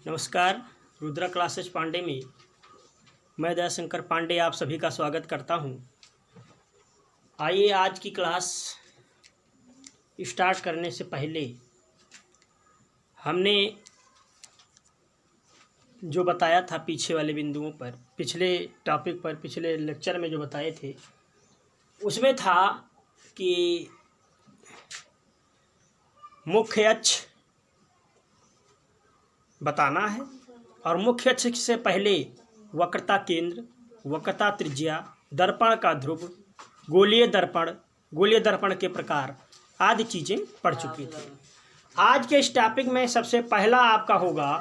नमस्कार। रुद्रा क्लासेस पांडे में मैं दयाशंकर पांडे आप सभी का स्वागत करता हूं। आइए आज की क्लास स्टार्ट करने से पहले हमने जो बताया था पीछे वाले बिंदुओं पर, पिछले टॉपिक पर, पिछले लेक्चर में जो बताए थे उसमें था कि मुख्य अक्ष बताना है और मुख्य अक्ष से पहले वक्रता केंद्र, वक्रता त्रिज्या, दर्पण का ध्रुव, गोलीय दर्पण के प्रकार आदि चीज़ें पढ़ चुके थे। आज के इस टॉपिक में सबसे पहला आपका होगा,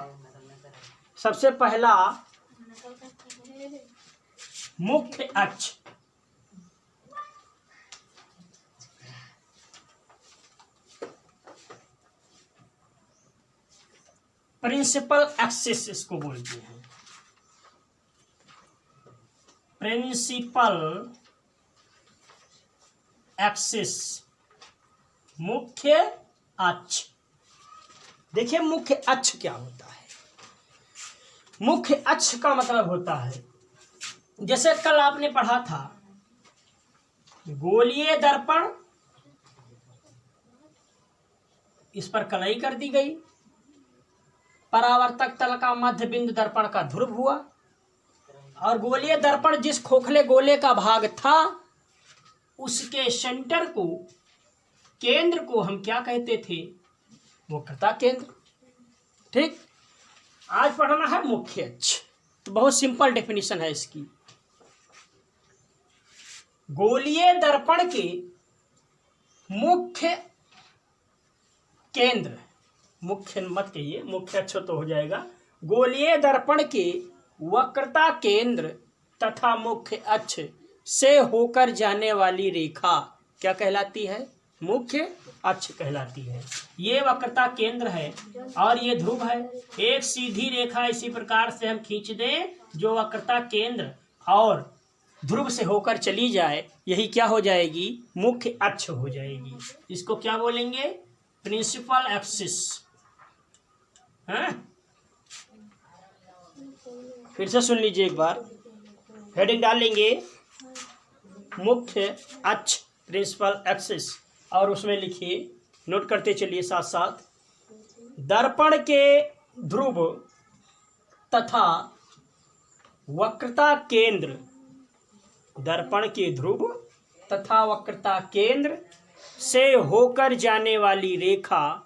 सबसे पहला मुख्य अक्ष। प्रिंसिपल एक्सिस इसको बोलते हैं, प्रिंसिपल एक्सिस, मुख्य अक्ष। देखिए मुख्य अक्ष क्या होता है। मुख्य अक्ष का मतलब होता है, जैसे कल आपने पढ़ा था गोलीय दर्पण, इस पर कलई कर दी गई, परावर्तक तल का मध्य बिंदु दर्पण का ध्रुव हुआ और गोलीय दर्पण जिस खोखले गोले का भाग था उसके सेंटर को, केंद्र को हम क्या कहते थे? वक्रता केंद्र। ठीक, आज पढ़ना है मुख्य अक्ष। तो बहुत सिंपल डेफिनेशन है इसकी। गोलीय दर्पण के मुख्य केंद्र, मुख्य मत कहिए, मुख्य अक्ष तो हो जाएगा। गोलीय दर्पण के वक्रता केंद्र तथा मुख्य अक्ष से होकर जाने वाली रेखा क्या कहलाती है? मुख्य अक्ष कहलाती है। ये वक्रता केंद्र है और ये ध्रुव है। एक सीधी रेखा इसी प्रकार से हम खींच दें जो वक्रता केंद्र और ध्रुव से होकर चली जाए, यही क्या हो जाएगी? मुख्य अक्ष हो जाएगी। इसको क्या बोलेंगे? Principal axis. हाँ? फिर से सुन लीजिए एक बार, हेडिंग डालेंगे मुख्य अक्ष, प्रिंसिपल एक्सिस, और उसमें लिखिए, नोट करते चलिए साथ साथ, दर्पण के ध्रुव तथा वक्रता केंद्र, दर्पण के ध्रुव तथा वक्रता केंद्र से होकर जाने वाली रेखा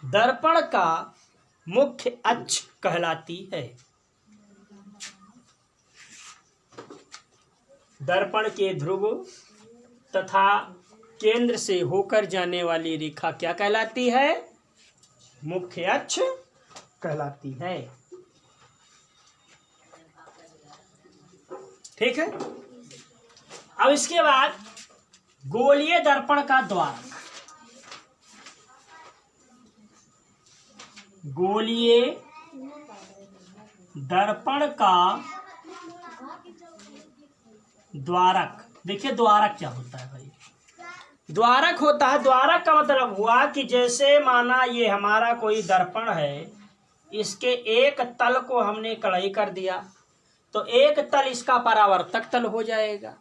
दर्पण का मुख्य अक्ष कहलाती है। दर्पण के ध्रुव तथा केंद्र से होकर जाने वाली रेखा क्या कहलाती है? मुख्य अक्ष कहलाती है। ठीक है। अब इसके बाद गोलीय दर्पण का द्वारक। गोलीय दर्पण का द्वारक। देखिए द्वारक क्या होता है भाई? द्वारक होता है, द्वारक का मतलब हुआ कि जैसे माना ये हमारा कोई दर्पण है, इसके एक तल को हमने कड़ाई कर दिया तो एक तल इसका परावर्तक तल हो जाएगा।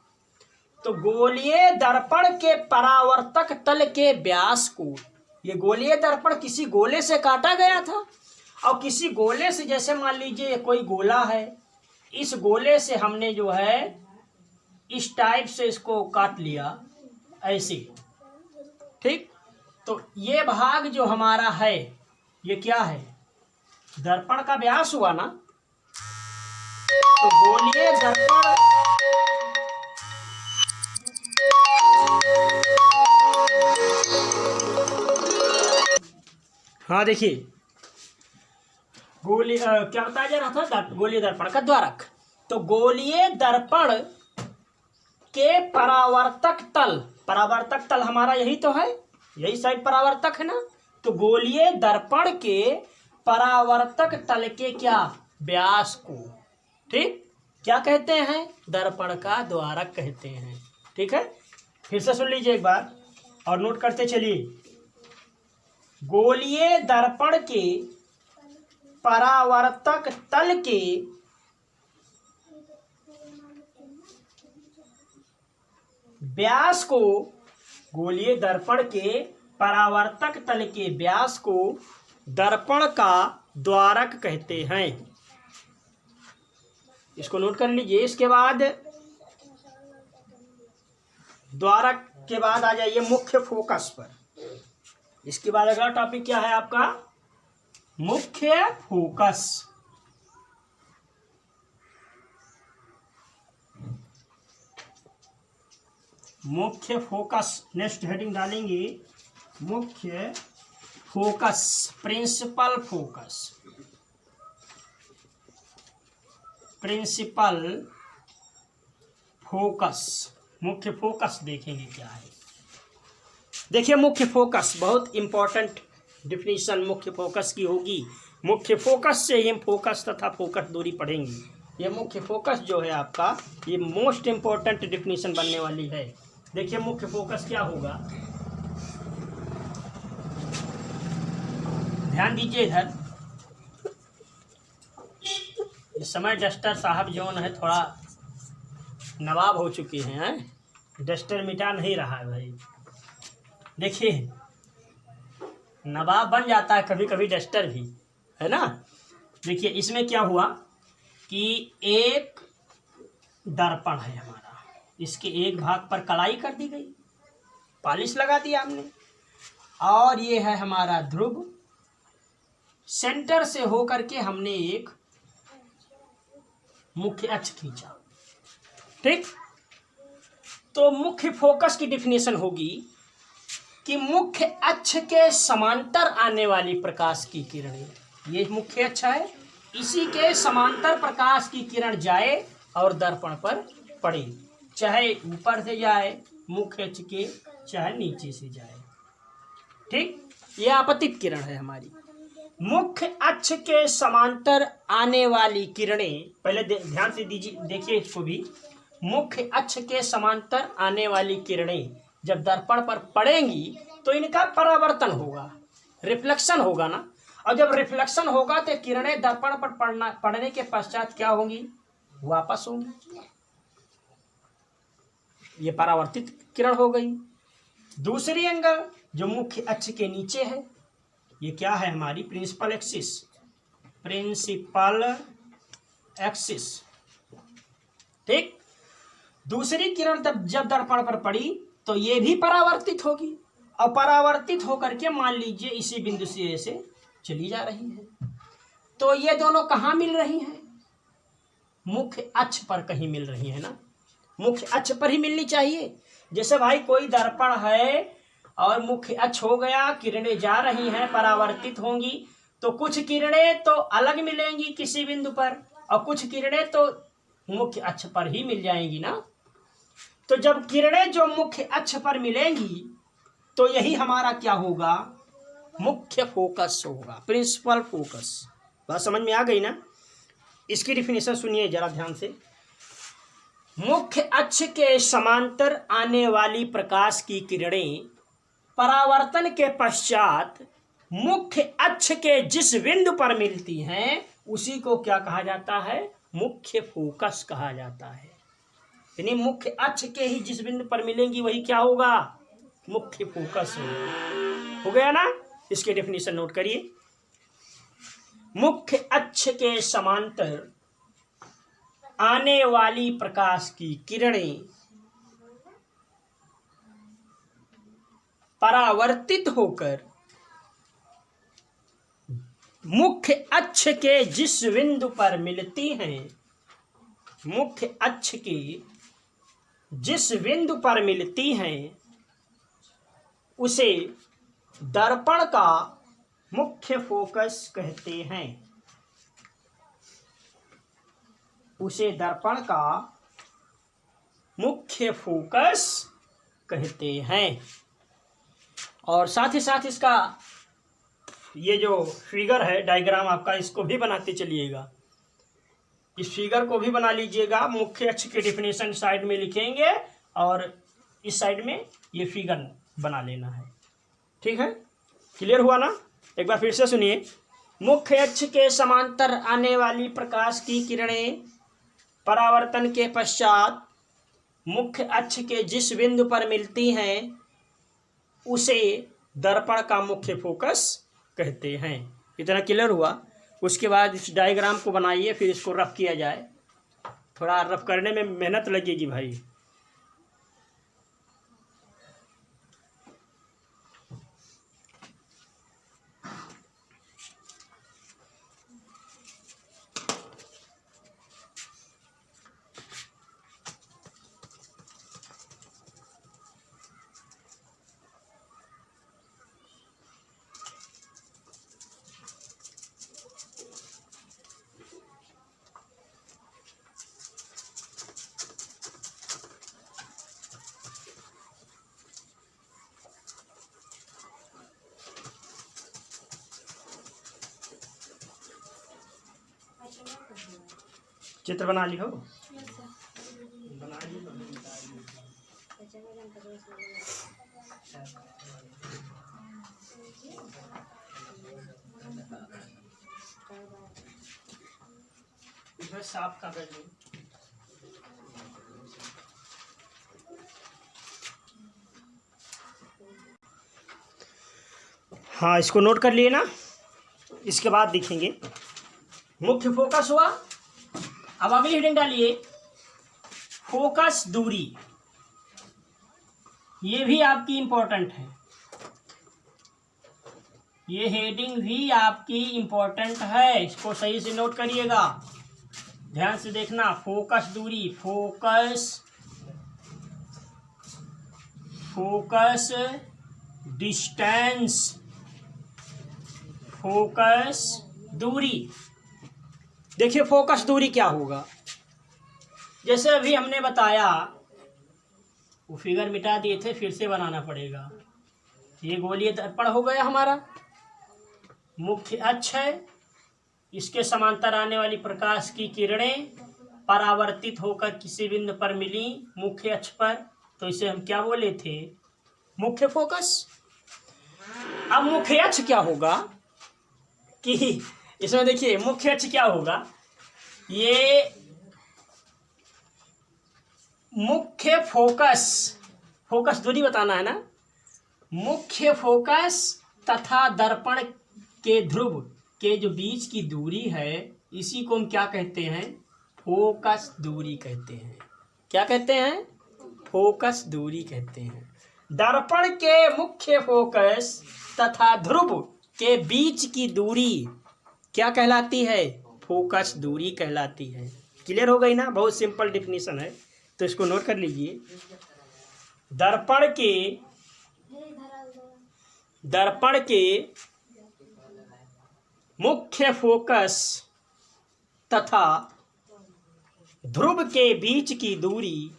तो गोलीय दर्पण के परावर्तक तल के व्यास को, ये गोलीय दर्पण किसी गोले से काटा गया था और किसी गोले से, जैसे मान लीजिए कोई गोला है, इस गोले से हमने जो है इस टाइप से इसको काट लिया ऐसे। ठीक, तो ये भाग जो हमारा है ये क्या है? दर्पण का व्यास हुआ ना। तो गोलीय दर्पण हाँ देखिए क्या बताया जा रहा था? गोलीय दर्पण का द्वारक। तो गोलीय दर्पण के परावर्तक तल, परावर्तक तल हमारा यही तो है, यही साइड परावर्तक है ना। तो गोलीय दर्पण के परावर्तक तल के क्या? व्यास को, ठीक, क्या कहते हैं? दर्पण का द्वारक कहते हैं। ठीक है, फिर से सुन लीजिए एक बार और नोट करते चलिए। गोलीय दर्पण के परावर्तक तल के व्यास को, गोलीय दर्पण के परावर्तक तल के व्यास को दर्पण का द्वारक कहते हैं। इसको नोट कर लीजिए। इसके बाद द्वारक के बाद आ जाइए मुख्य फोकस पर। इसके बाद अगला टॉपिक क्या है आपका? मुख्य फोकस। मुख्य फोकस नेक्स्ट हेडिंग डालेंगे मुख्य focus, principal focus. Principal focus, मुख्य फोकस देखेंगे क्या है। देखिए मुख्य फोकस बहुत इंपॉर्टेंट डिफिनीशन मुख्य फोकस की होगी। मुख्य फोकस से ही हम फोकस तथा फोकस दूरी पढ़ेंगे। ये मुख्य फोकस जो है आपका, ये मोस्ट इंपॉर्टेंट डिफिनीशन बनने वाली है। देखिए मुख्य फोकस क्या होगा, ध्यान दीजिए इधर। इस समय डस्टर साहब जो है थोड़ा नवाब हो चुके हैं, डस्टर मिटा नहीं रहा है भाई। देखिए नवाब बन जाता है कभी कभी डस्टर भी, है ना। देखिए इसमें क्या हुआ कि एक दर्पण है हमारा, इसके एक भाग पर कलाई कर दी गई, पॉलिश लगा दिया हमने, और ये है हमारा ध्रुव। सेंटर से होकर के हमने एक मुख्य अक्ष खींचा, ठीक। तो मुख्य फोकस की डिफिनेशन होगी कि मुख्य अक्ष के समांतर आने वाली प्रकाश की किरणें, ये मुख्य अक्ष है, इसी के समांतर प्रकाश की किरण जाए और दर्पण पर पड़े, चाहे ऊपर से जाए मुख्य अक्ष के, चाहे नीचे से जाए, ठीक। यह आपतित किरण है हमारी। मुख्य अक्ष के समांतर आने वाली किरणें, पहले ध्यान से दीजिए, देखिए इसको भी। मुख्य अक्ष के समांतर आने वाली किरणें जब दर्पण पर पड़ेंगी तो इनका परावर्तन होगा, रिफ्लेक्शन होगा ना। और जब रिफ्लेक्शन होगा तो किरणें दर्पण पर पड़ने के पश्चात क्या होंगी? वापस होंगी। ये परावर्तित किरण हो गई। दूसरी एंगल जो मुख्य अक्ष के नीचे है, ये क्या है हमारी? Principal axis. प्रिंसिपल एक्सिस, ठीक। दूसरी किरण जब दर्पण पर पड़ी तो ये भी परावर्तित होगी, और परावर्तित होकर के मान लीजिए इसी बिंदु से ऐसे चली जा रही है। तो ये दोनों कहाँ मिल रही हैं? मुख्य अक्ष पर कहीं मिल रही है ना, मुख्य अक्ष पर ही मिलनी चाहिए। जैसे भाई कोई दर्पण है और मुख्य अक्ष हो गया, किरणें जा रही हैं, परावर्तित होंगी, तो कुछ किरणें तो अलग मिलेंगी किसी बिंदु पर, और कुछ किरणें तो मुख्य अक्ष पर ही मिल जाएंगी ना। तो जब किरणें जो मुख्य अक्ष पर मिलेंगी तो यही हमारा क्या होगा? मुख्य फोकस होगा, प्रिंसिपल फोकस। बात समझ में आ गई ना। इसकी डिफिनेशन सुनिए जरा ध्यान से। मुख्य अक्ष के समांतर आने वाली प्रकाश की किरणें परावर्तन के पश्चात मुख्य अक्ष के जिस बिंदु पर मिलती हैं उसी को क्या कहा जाता है? मुख्य फोकस कहा जाता है। यानी मुख्य अक्ष के ही जिस बिंदु पर मिलेंगी वही क्या होगा? मुख्य फोकस हो गया ना। इसके डेफिनेशन नोट करिए। मुख्य अक्ष के समांतर आने वाली प्रकाश की किरणें परावर्तित होकर मुख्य अक्ष के जिस बिंदु पर मिलती हैं, मुख्य अक्ष के जिस बिंदु पर मिलती हैं उसे दर्पण का मुख्य फोकस कहते हैं। उसे दर्पण का मुख्य फोकस कहते हैं। और साथ ही साथ इसका ये जो फिगर है, डायग्राम आपका, इसको भी बनाते चलिएगा। इस फिगर को भी बना लीजिएगा। मुख्य अक्ष के डिफिनेशन साइड में लिखेंगे और इस साइड में ये फिगर बना लेना है, ठीक है। क्लियर हुआ ना। एक बार फिर से सुनिए। मुख्य अक्ष के समांतर आने वाली प्रकाश की किरणें परावर्तन के पश्चात मुख्य अक्ष के जिस बिंदु पर मिलती हैं उसे दर्पण का मुख्य फोकस कहते हैं। इतना क्लियर हुआ। उसके बाद इस डायग्राम को बनाइए, फिर इसको रफ किया जाए। थोड़ा रफ करने में मेहनत लगेगी भाई। चित्र बना ली हो? साफ का कर लो। हाँ, इसको नोट कर लिए ना। इसके बाद देखेंगे मुख्य फोकस हुआ। अब अगली हेडिंग डालिए फोकस दूरी। ये भी आपकी इंपॉर्टेंट है, ये हेडिंग भी आपकी इंपॉर्टेंट है। इसको सही से नोट करिएगा, ध्यान से देखना। फोकस दूरी, फोकस डिस्टेंस, फोकस दूरी। देखिए फोकस दूरी क्या होगा। जैसे अभी हमने बताया, वो फिगर मिटा दिए थे, फिर से बनाना पड़ेगा। ये गोलीय दर्पण हो गया हमारा, मुख्य अक्ष है, इसके समांतर आने वाली प्रकाश की किरणें परावर्तित होकर किसी बिंदु पर मिली मुख्य अक्ष पर, तो इसे हम क्या बोले थे? मुख्य फोकस। अब मुख्य अक्ष क्या होगा कि इसमें देखिए मुख्य अक्ष क्या होगा। ये मुख्य फोकस दूरी बताना है ना। मुख्य फोकस तथा दर्पण के ध्रुव के जो बीच की दूरी है, इसी को हम क्या कहते हैं? फोकस दूरी कहते हैं। क्या कहते हैं? फोकस दूरी कहते हैं। दर्पण के मुख्य फोकस तथा ध्रुव के बीच की दूरी क्या कहलाती है? फोकस दूरी कहलाती है। क्लियर हो गई ना? बहुत सिंपल डिफिनीशन है, तो इसको नोट कर लीजिए। दर्पण के मुख्य फोकस तथा ध्रुव के बीच की दूरी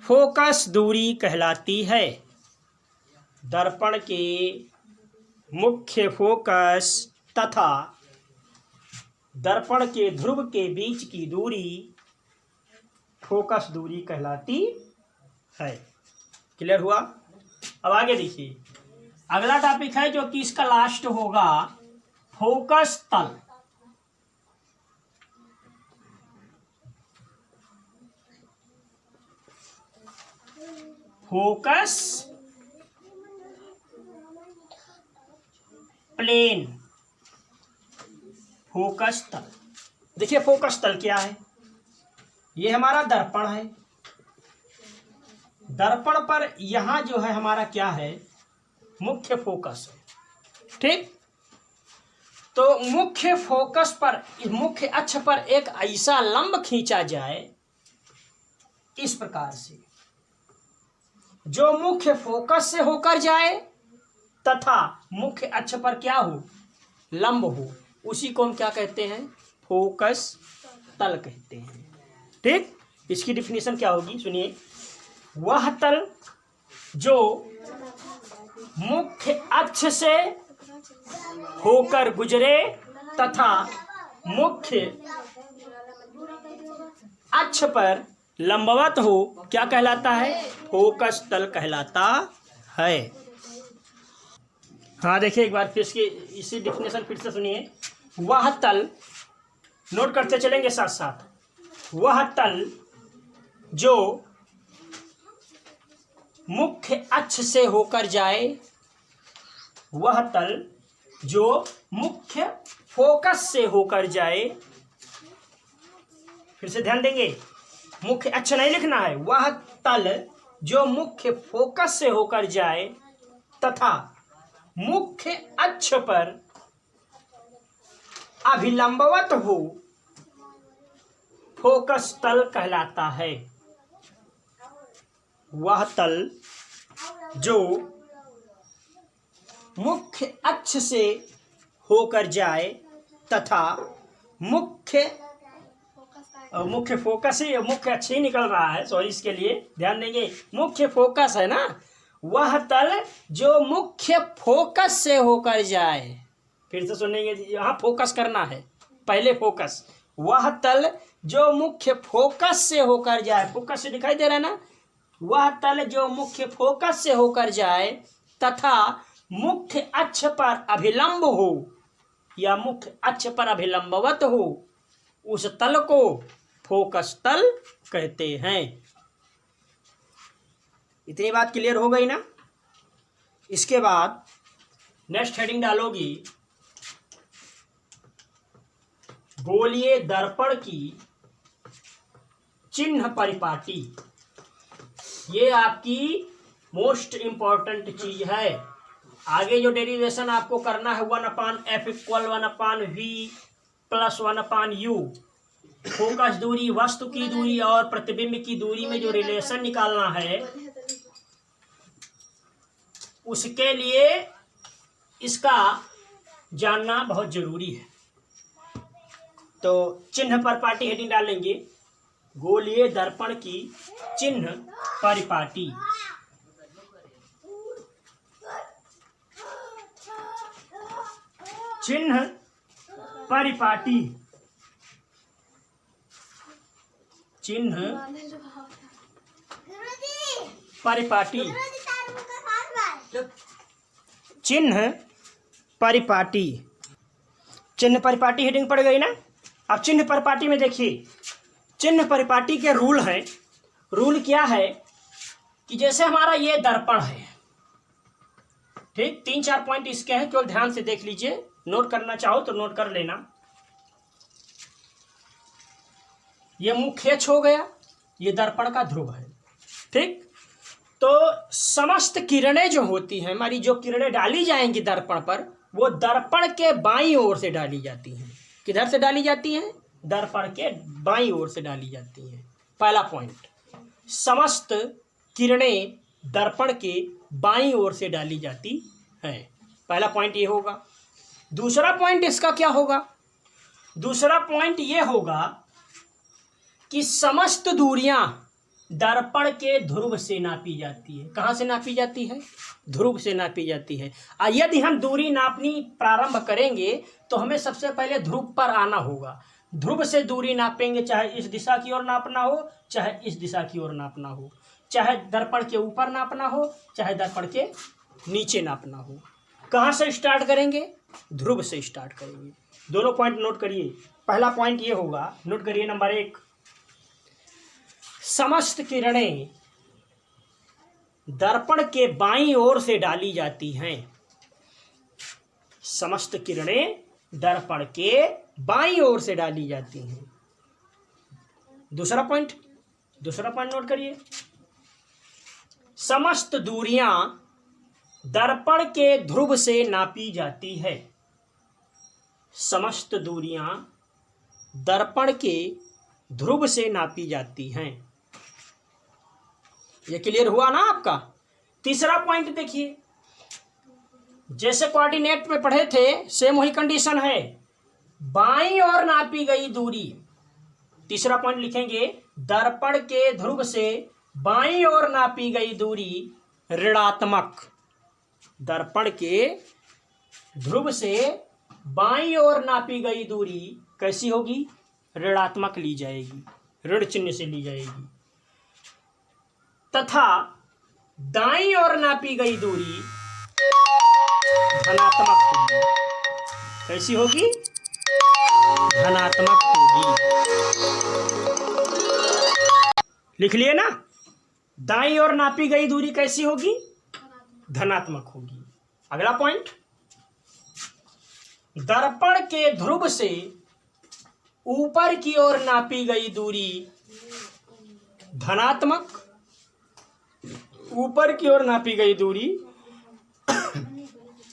फोकस दूरी कहलाती है। दर्पण के मुख्य फोकस तथा दर्पण के ध्रुव के बीच की दूरी फोकस दूरी कहलाती है। क्लियर हुआ? अब आगे देखिए, अगला टॉपिक है जो कि इसका लास्ट होगा, फोकस तल। फोकस प्लेन, फोकस तल। देखिए फोकस तल क्या है? ये हमारा दर्पण है। दर्पण पर यहां जो है हमारा क्या है? मुख्य फोकस है। ठीक, तो मुख्य फोकस पर, मुख्य अक्ष पर एक ऐसा लंब खींचा जाए इस प्रकार से, जो मुख्य फोकस से होकर जाए तथा मुख्य अक्ष पर क्या हो? लंब हो। उसी को हम क्या कहते हैं? फोकस तल कहते हैं। ठीक, इसकी डिफिनीशन क्या होगी सुनिए। वह तल जो मुख्य अक्ष से होकर गुजरे तथा मुख्य अक्ष पर लंबवत हो क्या कहलाता है? फोकस तल कहलाता है। हाँ देखिए एक बार फिर इसी डिफिनेशन फिर से सुनिए। वह तल, नोट करते चलेंगे साथ साथ, वह तल जो मुख्य अक्ष से होकर जाए, वह तल जो मुख्य फोकस से होकर जाए, फिर से ध्यान देंगे, मुख्य अक्ष नहीं लिखना है, वह तल जो मुख्य फोकस से होकर जाए तथा मुख्य अक्ष पर अभिलंबवत हो, फोकस तल कहलाता है। वह तल जो मुख्य अक्ष से होकर जाए तथा मुख्य फोकस ही, मुख्य अक्ष ही निकल रहा है, सॉरी इसके लिए ध्यान देंगे, मुख्य फोकस है ना, वह तल जो मुख्य फोकस से होकर जाए, फिर से सुनेंगे, यहाँ फोकस करना है, पहले फोकस, वह तल जो मुख्य फोकस से होकर जाए, फोकस से दिखाई दे रहा है ना, वह तल जो मुख्य फोकस से होकर जाए तथा मुख्य अक्ष पर अभिलंब हो या मुख्य अक्ष पर अभिलंबवत हो, उस तल को फोकस तल कहते हैं। इतनी बात क्लियर हो गई ना? इसके बाद नेक्स्ट हेडिंग डालोगी, गोलीय दर्पण की चिन्ह परिपाटी। ये आपकी मोस्ट इंपॉर्टेंट चीज है। आगे जो डेरिवेशन आपको करना है 1/f = 1/v + 1/u, फोकस दूरी, वस्तु की दूरी और प्रतिबिंब की दूरी में जो रिलेशन निकालना है, उसके लिए इसका जानना बहुत जरूरी है। तो चिन्ह परिपाटी हेडिंग डालेंगे, गोलीय दर्पण की चिन्ह परिपाटी। चिन्ह परिपाटी, चिन्ह परिपाटी, चिन्ह परिपाटी, चिन्ह परिपाटी हेडिंग पड़ गई ना? अब चिन्ह परिपाटी में देखिए, चिन्ह परिपाटी के रूल हैं। रूल क्या है कि जैसे हमारा ये दर्पण है, ठीक, 3-4 पॉइंट इसके हैं, केवल ध्यान से देख लीजिए, नोट करना चाहो तो नोट कर लेना। ये मुख्य अक्ष हो गया, ये दर्पण का ध्रुव है, ठीक। तो समस्त किरणें जो होती हैं हमारी, जो किरणें डाली जाएंगी दर्पण पर, वो दर्पण के बाईं ओर से डाली जाती हैं। किधर से डाली जाती हैं? दर्पण के बाईं ओर से डाली जाती हैं। पहला पॉइंट, समस्त किरणें दर्पण के बाईं ओर से डाली जाती हैं। पहला पॉइंट ये होगा। दूसरा पॉइंट इसका क्या होगा? दूसरा पॉइंट ये होगा कि समस्त दूरियां दर्पण के ध्रुव से नापी जाती है। कहाँ से नापी जाती है? ध्रुव से नापी जाती है। यदि हम दूरी नापनी प्रारंभ करेंगे तो हमें सबसे पहले ध्रुव पर आना होगा। ध्रुव से दूरी नापेंगे, चाहे इस दिशा की ओर नापना हो, चाहे इस दिशा की ओर नापना हो, चाहे दर्पण के ऊपर नापना हो, चाहे दर्पण के नीचे नापना हो। कहाँ से स्टार्ट करेंगे? ध्रुव से स्टार्ट करेंगे। दोनों पॉइंट नोट करिए। पहला पॉइंट ये होगा, नोट करिए, नंबर 1, समस्त किरणें दर्पण के बाईं ओर से डाली जाती हैं। समस्त किरणें दर्पण के बाईं ओर से डाली जाती हैं। दूसरा पॉइंट नोट करिए, समस्त दूरियां दर्पण के ध्रुव से नापी जाती है। समस्त दूरियां दर्पण के ध्रुव से नापी जाती हैं। ये क्लियर हुआ ना आपका? तीसरा पॉइंट देखिए, जैसे कोऑर्डिनेट में पढ़े थे, सेम वही कंडीशन है, बाईं ओर नापी गई दूरी। तीसरा पॉइंट लिखेंगे, दर्पण के ध्रुव से बाईं ओर नापी गई दूरी ऋणात्मक। दर्पण के ध्रुव से बाईं ओर नापी गई दूरी कैसी होगी? ऋणात्मक ली जाएगी, ऋण चिन्ह से ली जाएगी। तथा दाईं ओर नापी गई दूरी धनात्मक होगी। कैसी होगी? धनात्मक होगी। लिख लिए ना? दाईं ओर नापी गई दूरी कैसी होगी? धनात्मक होगी। अगला पॉइंट, दर्पण के ध्रुव से ऊपर की ओर नापी गई दूरी धनात्मक, ऊपर की ओर नापी गई दूरी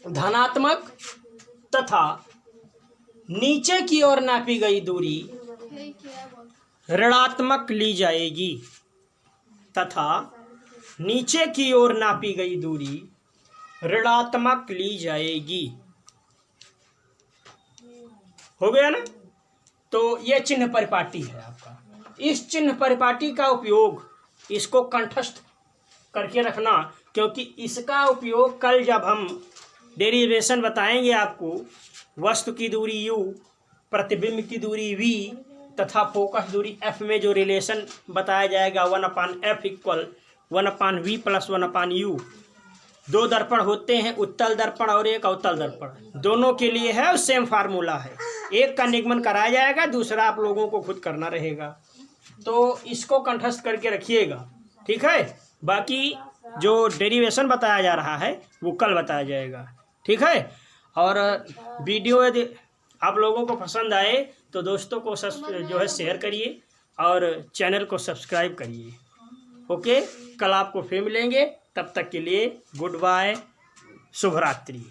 धनात्मक तथा नीचे की ओर नापी गई दूरी ऋणात्मक ली जाएगी, तथा नीचे की ओर नापी गई दूरी ऋणात्मक ली जाएगी। हो गया ना? तो यह चिन्ह परिपाटी है आपका। इस चिन्ह परिपाटी का उपयोग, इसको कंठस्थ करके रखना, क्योंकि इसका उपयोग कल जब हम डेरिवेशन बताएंगे आपको, वस्तु की दूरी u, प्रतिबिंब की दूरी v तथा फोकस दूरी f में जो रिलेशन बताया जाएगा 1/f equal 1/v plus 1/u। दो दर्पण होते हैं, उत्तल दर्पण और एक अवतल दर्पण, दोनों के लिए है और सेम फार्मूला है। एक का निगमन कराया जाएगा, दूसरा आप लोगों को खुद करना रहेगा। तो इसको कंठस्थ करके रखिएगा, ठीक है? बाकी जो डेरिवेशन बताया जा रहा है वो कल बताया जाएगा, ठीक है? और वीडियो यदि आप लोगों को पसंद आए तो दोस्तों को जो है शेयर करिए और चैनल को सब्सक्राइब करिए। ओके, कल आपको फिर मिलेंगे, तब तक के लिए गुड बाय, शुभ रात्रि।